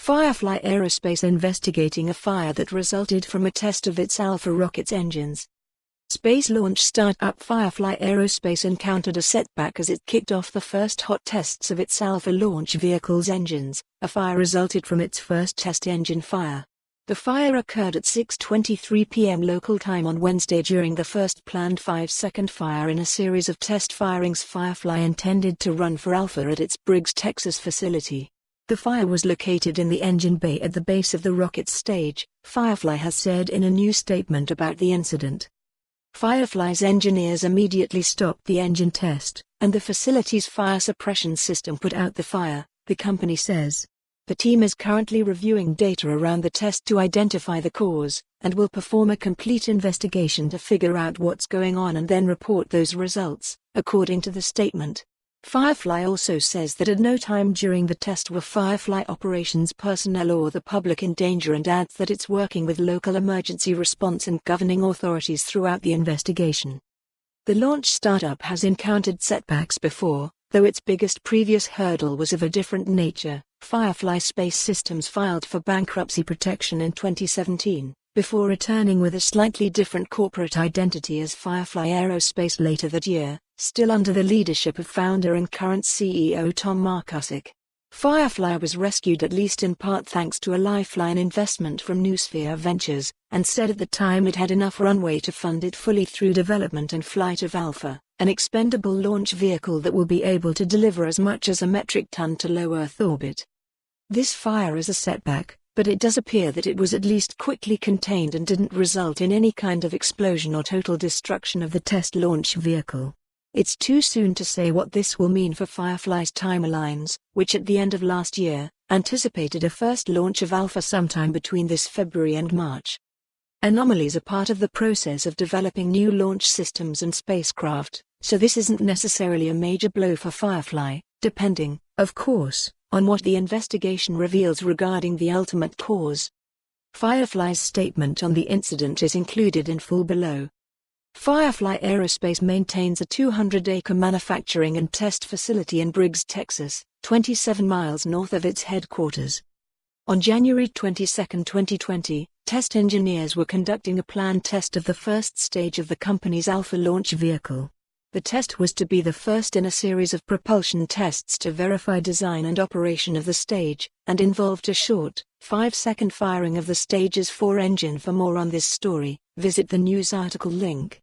Firefly Aerospace investigating a fire that resulted from a test of its Alpha rocket's engines. Space launch startup Firefly Aerospace encountered a setback as it kicked off the first hot tests of its Alpha launch vehicle's engines. A fire resulted from its first test engine fire. The fire occurred at 6:23 p.m. local time on Wednesday during the first planned 5-second fire in a series of test firings Firefly intended to run for Alpha at its Briggs, Texas facility. The fire was located in the engine bay at the base of the rocket's stage, Firefly has said in a new statement about the incident. Firefly's engineers immediately stopped the engine test, and the facility's fire suppression system put out the fire, the company says. The team is currently reviewing data around the test to identify the cause, and will perform a complete investigation to figure out what's going on and then report those results, according to the statement. Firefly also says that at no time during the test were Firefly operations personnel or the public in danger, and adds that it's working with local emergency response and governing authorities throughout the investigation. The launch startup has encountered setbacks before, though its biggest previous hurdle was of a different nature. Firefly Space Systems filed for bankruptcy protection in 2017, before returning with a slightly different corporate identity as Firefly Aerospace later that year, still under the leadership of founder and current CEO Tom Markusik. Firefly was rescued at least in part thanks to a lifeline investment from Noosphere Ventures, and said at the time it had enough runway to fund it fully through development and flight of Alpha, an expendable launch vehicle that will be able to deliver as much as a metric ton to low Earth orbit. This fire is a setback, but it does appear that it was at least quickly contained and didn't result in any kind of explosion or total destruction of the test launch vehicle. It's too soon to say what this will mean for Firefly's timelines, which at the end of last year, anticipated a first launch of Alpha sometime between this February and March. Anomalies are part of the process of developing new launch systems and spacecraft, so this isn't necessarily a major blow for Firefly, depending, of course, on what the investigation reveals regarding the ultimate cause. Firefly's statement on the incident is included in full below. Firefly Aerospace maintains a 200-acre manufacturing and test facility in Briggs, Texas, 27 miles north of its headquarters. On January 22, 2020, test engineers were conducting a planned test of the first stage of the company's Alpha launch vehicle. The test was to be the first in a series of propulsion tests to verify design and operation of the stage, and involved a short, 5-second firing of the stage's 4 engine. For more on this story, visit the news article link.